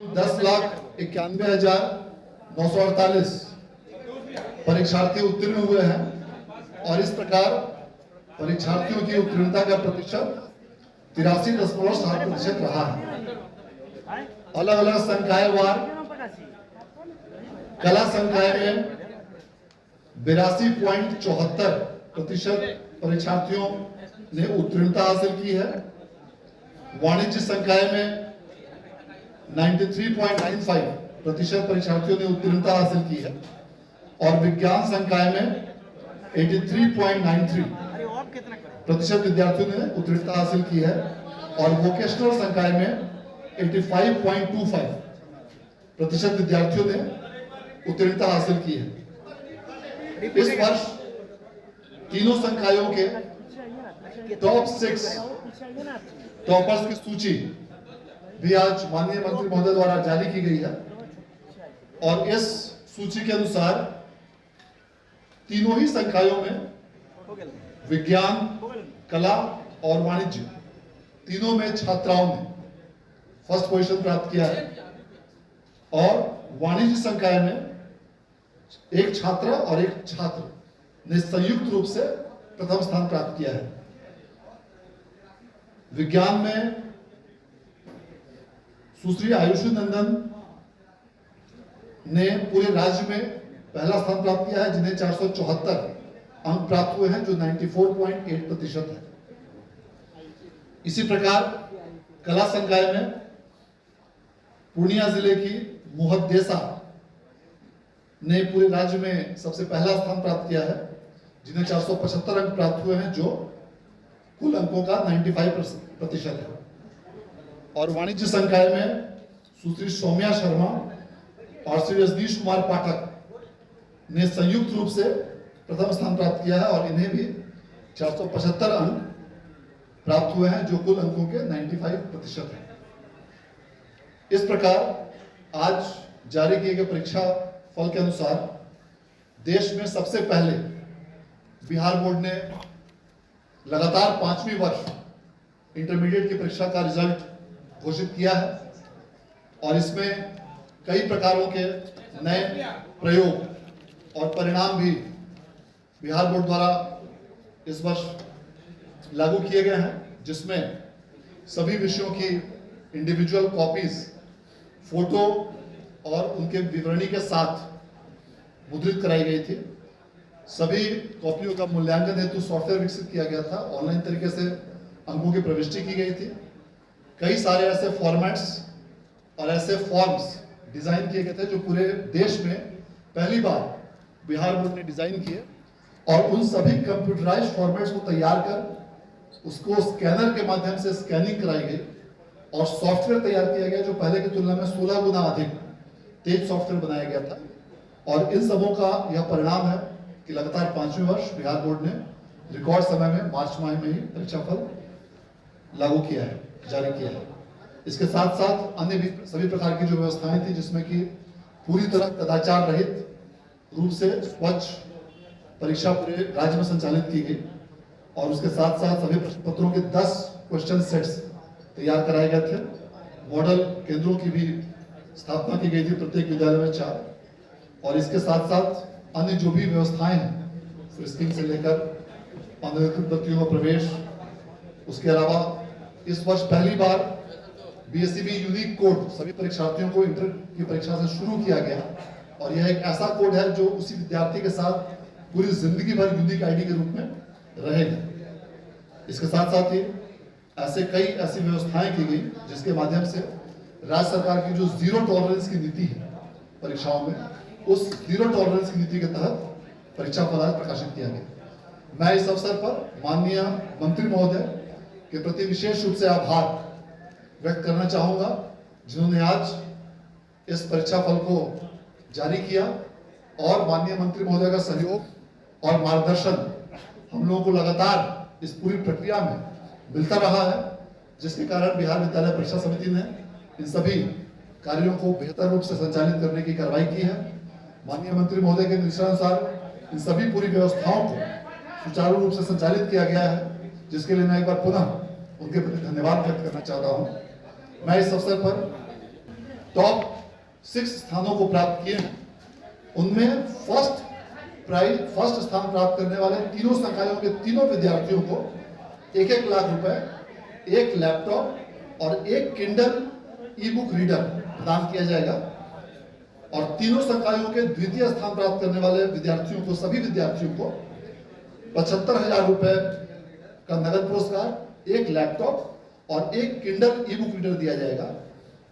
10,91,948 परीक्षार्थी उत्तीर्ण हुए हैं और इस प्रकार परीक्षार्थियों की उत्तीर्णता का प्रतिशत 83.7% रहा है। अलग अलग संकायवार कला संकाय में 82.74% परीक्षार्थियों ने उत्तीर्णता हासिल की है। वाणिज्य संकाय में 93.95% परीक्षार्थियों ने उत्तीर्णता हासिल की है और विज्ञान संकाय में 83.93% विद्यार्थियों ने उत्तीर्णता हासिल की है और वोकेशनल संकाय में 85.25% विद्यार्थियों ने उत्तीर्णता हासिल की है। इस वर्ष तीनों संकायों के टॉप 6 टॉपर्स की सूची भी आज माननीय मंत्री महोदय द्वारा जारी की गई है और इस सूची के अनुसार तीनों ही संकायों में विज्ञान, कला और वाणिज्य तीनों में छात्राओं ने फर्स्ट पोजीशन प्राप्त किया है और वाणिज्य संकाय में एक छात्र और एक छात्र ने संयुक्त रूप से प्रथम स्थान प्राप्त किया है। विज्ञान में सुश्री आयुषी नंदन ने पूरे राज्य में पहला स्थान प्राप्त किया है, जिन्हें 474 अंक प्राप्त हुए हैं, जो 94.8% है। इसी प्रकार कला संकाय में पूर्णिया जिले की मुहद्देसा ने पूरे राज्य में सबसे पहला स्थान प्राप्त किया है, जिन्हें 475 अंक प्राप्त हुए हैं, जो कुल अंकों का 95% है। और वाणिज्य संकाय में सुश्री सौम्या शर्मा और श्री रजनीश कुमार पाठक ने संयुक्त रूप से प्रथम स्थान प्राप्त किया है और इन्हें भी 475 अंक प्राप्त हुए हैं, जो कुल अंकों के 95% है। इस प्रकार आज जारी किए गए परीक्षा फल के अनुसार देश में सबसे पहले बिहार बोर्ड ने लगातार 5वीं वर्ष इंटरमीडिएट की परीक्षा का रिजल्ट घोषित किया है और इसमें कई प्रकारों के नए प्रयोग और परिणाम भी बिहार बोर्ड द्वारा इस वर्ष लागू किए गए हैं, जिसमें सभी विषयों की इंडिविजुअल कॉपीज फोटो और उनके विवरणी के साथ मुद्रित कराई गई थी। सभी कॉपियों का मूल्यांकन हेतु सॉफ्टवेयर विकसित किया गया था। ऑनलाइन तरीके से अंकों की प्रविष्टि की गई थी। कई सारे ऐसे फॉर्मेट्स और ऐसे फॉर्म्स डिजाइन किए गए थे जो पूरे देश में पहली बार बिहार बोर्ड ने डिजाइन किए और उन सभी कंप्यूटराइज्ड फॉर्मेट्स को तैयार कर उसको स्कैनर के माध्यम से स्कैनिंग कराई गई और सॉफ्टवेयर तैयार किया गया, जो पहले की तुलना में 16 गुना अधिक तेज सॉफ्टवेयर बनाया गया था। और इन सबों का यह परिणाम है कि लगातार 5वें वर्ष बिहार बोर्ड ने रिकॉर्ड समय में मार्च माह में ही परीक्षाफल लागू किया है, जारी किया है। इसके साथ साथ अन्य भी सभी प्रकार की जो व्यवस्थाएं थी, जिसमें कि पूरी तरह कदाचार रहित रूप से स्वच्छ परीक्षा पूरे राज्य में संचालित की गई और उसके साथ साथ सभी प्रश्न पत्रों के 10 क्वेश्चन सेट्स तैयार कराए गए थे। मॉडल केंद्रों की भी स्थापना की गई थी, प्रत्येक विद्यालय में 4। और इसके साथ साथ अन्य जो भी व्यवस्थाएं हैं, फ्रिस्किंग से लेकर अनधिकृत व्यक्तियों का प्रवेश, उसके अलावा इस वर्ष पहली बार बीएसईबी यूनिक कोड सभी परीक्षार्थियों को इंटर की परीक्षा से शुरू किया गया और यह एक ऐसा कोड है जो उसी विद्यार्थी के साथ पूरी जिंदगी भर यूनिक आईडी के रूप में रहेगा। इसके साथ साथ ही ऐसे कई ऐसी व्यवस्थाएं की गई जिसके माध्यम से राज्य सरकार की जो जीरो टॉलरेंस की नीति है परीक्षाओं में, उस जीरो टॉलरेंस की नीति के तहत परीक्षा फल प्रकाशित किया गया। मैं इस अवसर पर माननीय मंत्री महोदय के प्रति विशेष रूप से आभार व्यक्त करना चाहूंगा, जिन्होंने आज इस परीक्षा फल को जारी किया और माननीय मंत्री महोदय का सहयोग और मार्गदर्शन हम लोगों को लगातार इस पूरी प्रक्रिया में मिलता रहा है, जिसके कारण बिहार विद्यालय परीक्षा समिति ने इन सभी कार्यों को बेहतर रूप से संचालित करने की कार्रवाई की है। माननीय मंत्री महोदय के निर्देशानुसार इन सभी पूरी व्यवस्थाओं को सुचारू रूप से संचालित किया गया है, जिसके लिए मैं एक बार पुनः उनके प्रति धन्यवाद व्यक्त करना चाहता हूं। मैं इस अवसर पर टॉप 6 स्थानों को प्राप्त किए हैं, उनमें फर्स्ट स्थान प्राप्त करने वाले तीनों संकायों के तीनों विद्यार्थियों को 1-1 लाख रुपए, 1 लैपटॉप और 1 किंडल ई बुक रीडर प्रदान किया जाएगा। और तीनों संकायों के द्वितीय स्थान प्राप्त करने वाले विद्यार्थियों को, सभी विद्यार्थियों को 75,000 रुपए का नगद पुरस्कार, 1 लैपटॉप और 1 किंडल ई बुक रीडर दिया जाएगा।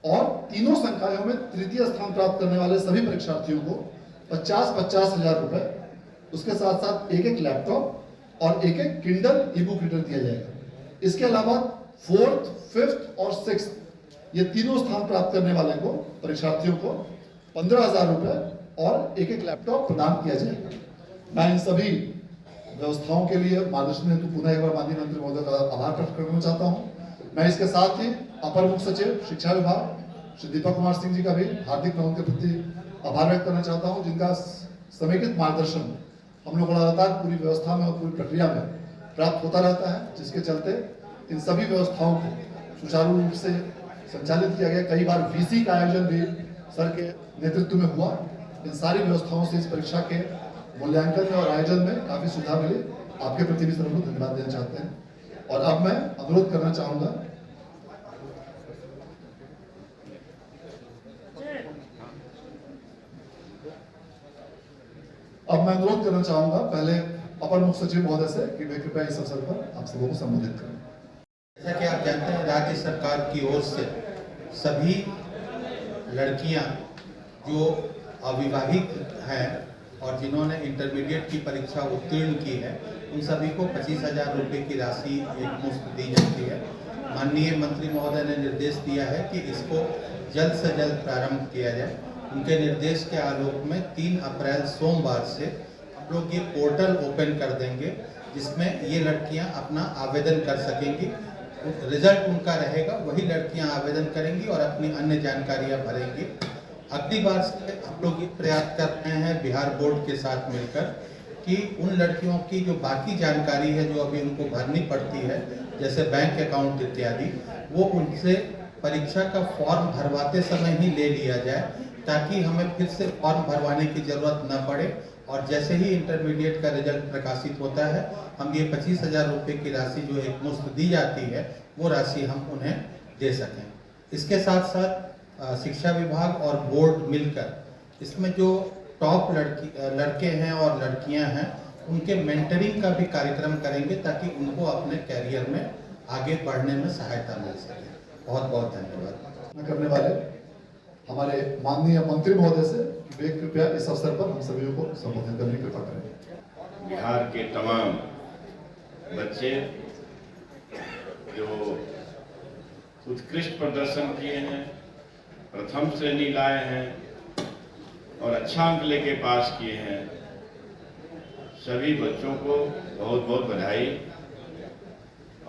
और तीनों संकायों में तृतीय स्थान प्राप्त करने वाले सभी परीक्षार्थियों को 50,000 रुपए, उसके साथ साथ 1-1 लैपटॉप और 1-1 किंडल ई बुक रीडर दिया जाएगा। इसके अलावा 4th, 5th और 6th ये तीनों स्थान प्राप्त करने वाले को, परीक्षार्थियों को 15,000 रुपए और 1-1 लैपटॉप प्रदान किया जाएगा। मैं इन सभी व्यवस्थाओं के लिए मार्गदर्शन हेतु पुनः एक बार माननीय मंत्री महोदय का आभार प्रकट करना चाहता हूँ। मैं इसके साथ ही अपर मुख्य सचिव शिक्षा विभाग श्री दीपक कुमार सिंह जी का भी हार्दिक मैं उनके प्रति आभार व्यक्त करना चाहता हूँ, जिनका समेकित मार्गदर्शन हम लोग को लगातार पूरी व्यवस्था में और पूरी प्रक्रिया में प्राप्त होता रहता है, जिसके चलते इन सभी व्यवस्थाओं को सुचारू रूप से संचालित किया गया। कई बार वीसी का आयोजन भी सर के नेतृत्व में हुआ। इन सारी व्यवस्थाओं से इस परीक्षा के मूल्यांकन में और आयोजन में काफी सुधार मिले। आपके प्रति भी सर हम लोग धन्यवाद देना चाहते हैं। और अब मैं अनुरोध करना चाहूंगा पहले अपर मुख्य सचिव महोदय से कि वे कृपया इस अवसर पर आप सबों को संबोधित करें। जैसा कि आप जानते हैं, राज्य सरकार की ओर से सभी लड़कियां जो अविवाहित हैं और जिन्होंने इंटरमीडिएट की परीक्षा उत्तीर्ण की है, उन सभी को 25,000 रुपये की राशि एक मुफ्त दी जाती है। माननीय मंत्री महोदय ने निर्देश दिया है कि इसको जल्द से जल्द प्रारंभ किया जाए। उनके निर्देश के आलोक में 3 अप्रैल सोमवार से हम लोग ये पोर्टल ओपन कर देंगे, जिसमें ये लड़कियां अपना आवेदन कर सकेंगी। रिजल्ट उनका रहेगा, वही लड़कियां आवेदन करेंगी और अपनी अन्य जानकारियां भरेंगी। अगली बार से हम लोग ये प्रयास कर रहे हैं बिहार बोर्ड के साथ मिलकर कि उन लड़कियों की जो बाकी जानकारी है जो अभी उनको भरनी पड़ती है, जैसे बैंक अकाउंट इत्यादि, वो उनसे परीक्षा का फॉर्म भरवाते समय ही ले लिया जाए, ताकि हमें फिर से फॉर्म भरवाने की जरूरत न पड़े। और जैसे ही इंटरमीडिएट का रिजल्ट प्रकाशित होता है, हम ये 25,000 रुपये की राशि जो एक मुफ्त दी जाती है, वो राशि हम उन्हें दे सकें। इसके साथ साथ शिक्षा विभाग और बोर्ड मिलकर इसमें जो टॉप लड़के हैं और लड़कियां हैं, उनके मेंटरिंग का भी कार्यक्रम करेंगे, ताकि उनको अपने कैरियर में आगे बढ़ने में सहायता मिल सके। बहुत बहुत धन्यवाद। करने वाले हमारे माननीय मंत्री महोदय से वे कृपया इस अवसर पर हम सभी को संबोधित करने की कृपा करें। बिहार के तमाम बच्चे जो उत्कृष्ट प्रदर्शन किए हैं, प्रथम श्रेणी लाए हैं और अच्छा अंक लेके पास किए हैं, सभी बच्चों को बहुत बहुत बधाई।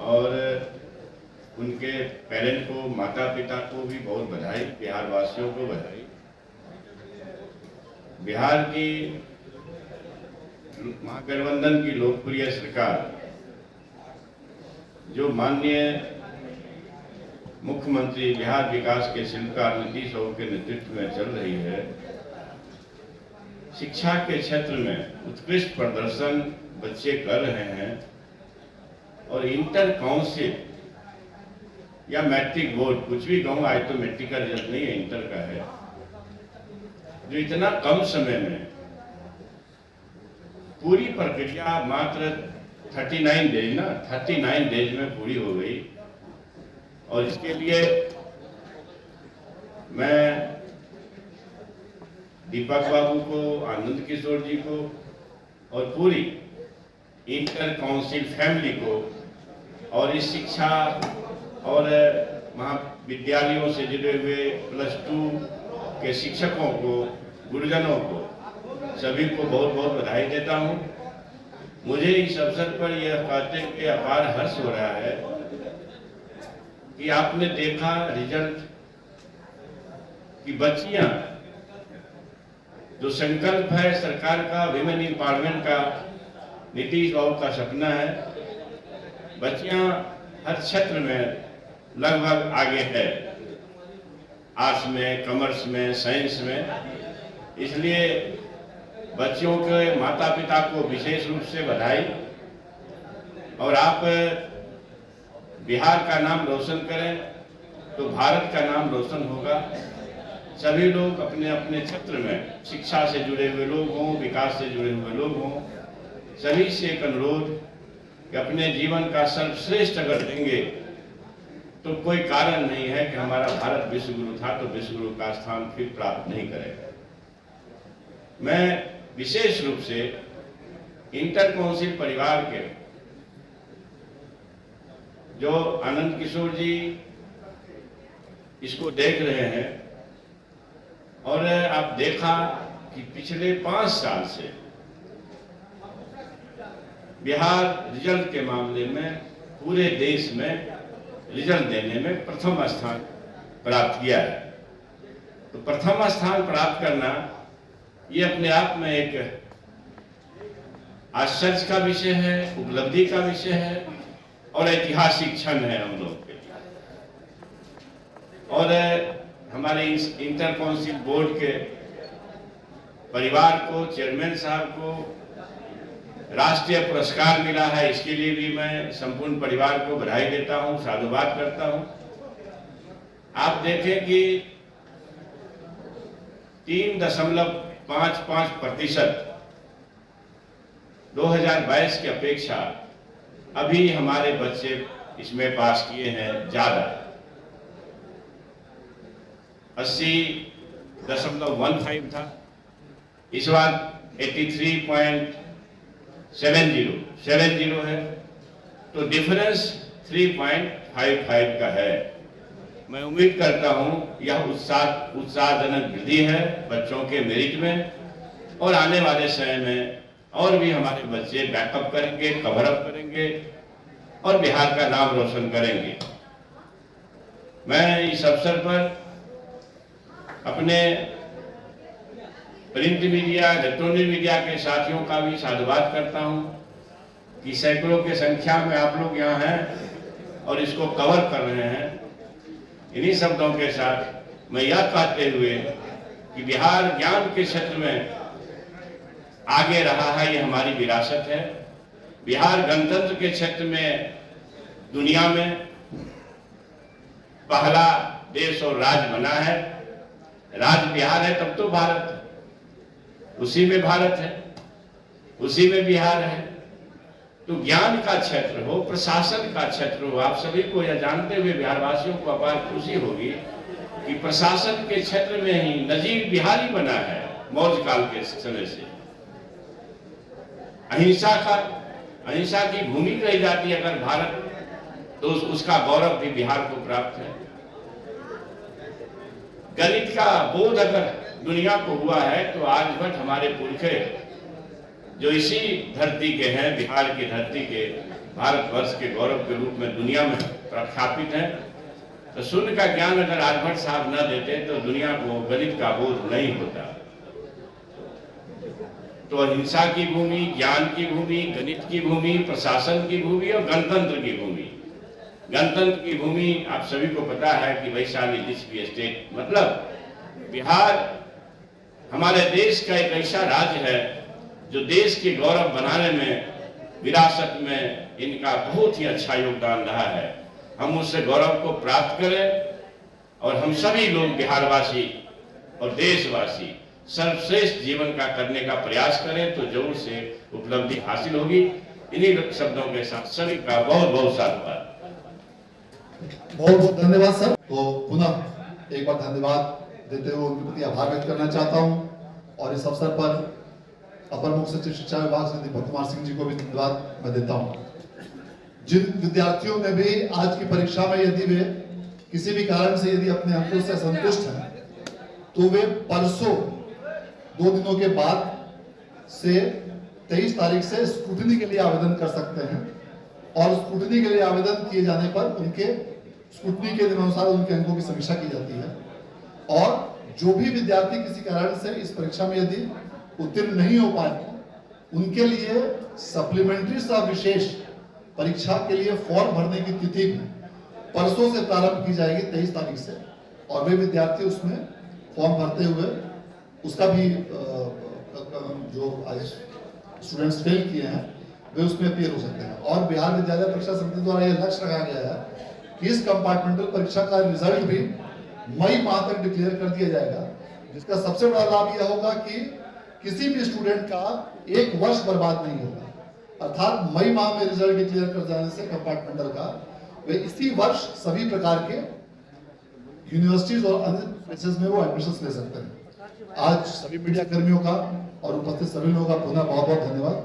और उनके पेरेंट को, माता पिता को भी बहुत बधाई, बिहार वासियों को बधाई। बिहार की महागठबंधन की लोकप्रिय सरकार, जो माननीय मुख्यमंत्री बिहार विकास के शिल्पकार नीतीश बाबू के नेतृत्व में चल रही है, शिक्षा के क्षेत्र में उत्कृष्ट प्रदर्शन बच्चे कर रहे हैं। और इंटर काउंसिल या मैट्रिक बोर्ड, कुछ भी कहूँ, आज तो मैट्रिक का रिजल्ट नहीं है, इंटर का है, जो इतना कम समय में पूरी प्रक्रिया मात्र 39 डेज में पूरी हो गई। और इसके लिए मैं दीपक बाबू को, आनंद किशोर जी को और पूरी इंटर काउंसिल फैमिली को और इस शिक्षा और महाविद्यालयों से जुड़े हुए +2 के शिक्षकों को, गुरुजनों को, सभी को बहुत बहुत बधाई देता हूं। मुझे इस अवसर पर यह कहते हुए अपार हर्ष हो रहा है कि आपने देखा रिजल्ट कि बच्चियां, जो संकल्प है सरकार का, विमेन एम्पावरमेंट का, नीतीश बाबू का सपना है, बच्चियां हर क्षेत्र में लगभग आगे है। आर्ट्स में, कॉमर्स में, साइंस में। इसलिए बच्चों के माता पिता को विशेष रूप से बधाई। और आप बिहार का नाम रोशन करें तो भारत का नाम रोशन होगा। सभी लोग अपने अपने क्षेत्र में शिक्षा से जुड़े हुए लोग हों, विकास से जुड़े हुए लोग हों, सभी से एक अनुरोध कि अपने जीवन का सर्वश्रेष्ठ अगर देंगे तो कोई कारण नहीं है कि हमारा भारत विश्व गुरु था तो विश्व गुरु का स्थान फिर प्राप्त नहीं करेगा। मैं विशेष रूप से इंटर काउंसिल परिवार के जो आनंद किशोर जी इसको देख रहे हैं, और आप देखा कि पिछले 5 साल से बिहार रिजल्ट के मामले में पूरे देश में रिजल्ट देने में प्रथम स्थान प्राप्त किया है। तो प्रथम स्थान प्राप्त करना ये अपने आप में एक आश्चर्य का विषय है, उपलब्धि का विषय है और ऐतिहासिक क्षण है हम लोग के लिए। और हमारे इस इंटर काउंसिल बोर्ड के परिवार को, चेयरमैन साहब को राष्ट्रीय पुरस्कार मिला है, इसके लिए भी मैं संपूर्ण परिवार को बधाई देता हूं, साधुवाद करता हूं। आप देखें कि 3.55% 2022 की अपेक्षा अभी हमारे बच्चे इसमें पास किए हैं ज्यादा। 80.15 था, इस बार 83.70 है, तो डिफरेंस 3.55 का है। मैं उम्मीद करता हूं यह उत्साहजनक वृद्धि है बच्चों के मेरिट में, और आने वाले समय में और भी हमारे बच्चे बैकअप करेंगे, कवर अप करेंगे और बिहार का नाम रोशन करेंगे। मैं इस अवसर पर अपने प्रिंट मीडिया, इलेक्ट्रॉनिक मीडिया के साथियों का भी साधुवाद करता हूं कि सैकड़ों की संख्या में आप लोग यहाँ हैं और इसको कवर कर रहे हैं। इन्हीं शब्दों के साथ मैं यह कहते हुए कि बिहार ज्ञान के क्षेत्र में आगे रहा है, ये हमारी विरासत है। बिहार गणतंत्र के क्षेत्र में दुनिया में पहला देश और राज्य बना है। राज्य बिहार है तब तो भारत है, उसी में भारत है, उसी में बिहार है। तो ज्ञान का क्षेत्र हो, प्रशासन का क्षेत्र हो, आप सभी को यह जानते हुए बिहारवासियों को अपार खुशी होगी कि प्रशासन के क्षेत्र में ही नजीर बिहारी बना है मौर्य काल के समय से। अहिंसा की भूमि कही जाती है अगर भारत, तो उसका गौरव भी बिहार को प्राप्त है। गणित का बोध अगर दुनिया को हुआ है तो आर्यभट्ट हमारे पुरखे जो इसी धरती के हैं, बिहार की धरती के, भारतवर्ष के गौरव के रूप में दुनिया में प्रख्यापित हैं। तो शून्य का ज्ञान अगर आर्यभट्ट साहब न देते तो दुनिया को गणित का बोध नहीं होता। तो अहिंसा की भूमि, ज्ञान की भूमि, गणित की भूमि, प्रशासन की भूमि और गणतंत्र की भूमि। गणतंत्र की भूमि आप सभी को पता है कि वैशाली लिच्छवी स्टेट, मतलब बिहार हमारे देश का एक ऐसा राज्य है जो देश के गौरव बनाने में, विरासत में इनका बहुत ही अच्छा योगदान रहा है। हम उससे गौरव को प्राप्त करें और हम सभी लोग बिहारवासी और देशवासी सर्वश्रेष्ठ जीवन का करने का प्रयास करें तो जरूर से उपलब्धि हासिल होगी। इन्हीं शब्दों के साथ सभी का बहुत बहुत साधुवाद। बहुत बहुत धन्यवाद सर। तो पुनः एक बार धन्यवाद देते हुए उनके प्रति आभार व्यक्त करना चाहता हूं, और इस अवसर पर अपर मुख्य सचिव शिक्षा विभाग श्री दीपक कुमार सिंह जी को भी धन्यवाद मैं देता हूं। जिन विद्यार्थियों ने भी आज की परीक्षा में यदि वे किसी भी कारण से यदि अपने अंकों से असंतुष्ट हैं तो वे परसों 2 दिनों के बाद से 23 तारीख से स्क्रूटनी के लिए आवेदन कर सकते हैं, और स्क्रूटनी के लिए आवेदन किए जाने पर उनके स्क्रूटनी के अनुसार उनके अंकों की समीक्षा की जाती है। और जो भी विद्यार्थी किसी कारण से इस परीक्षा में यदि उत्तीर्ण नहीं हो पाए उनके लिए सप्लीमेंट्री सह विशेष परीक्षा के लिए फॉर्म भरने की तिथि परसों से प्रारंभ की जाएगी 23 तारीख से, और वे विद्यार्थी उसमें फॉर्म भरते हुए उसका भी जो आज स्टूडेंट्स फेल किए हैं वे उसमें अपीयर हो सकते हैं। और बिहार विद्यालय परीक्षा समिति द्वारा यह लक्ष्य रखा गया है कि इस कंपार्टमेंटल परीक्षा का रिजल्ट भी मई माह तक डिक्लेयर कर दिया जाएगा, जिसका सबसे बड़ा लाभ यह होगा कि किसी भी स्टूडेंट का एक वर्ष बर्बाद नहीं होगा। अर्थात मई माह में रिजल्ट डिक्लेयर कर जाने से कंपार्टमेंटल का वे इसी वर्ष सभी प्रकार के यूनिवर्सिटीज और अन्य प्लेसेस में वो एडमिशन ले सकते हैं। आज सभी मीडिया कर्मियों का और उपस्थित सभी लोगों का पुनः बहुत बहुत धन्यवाद।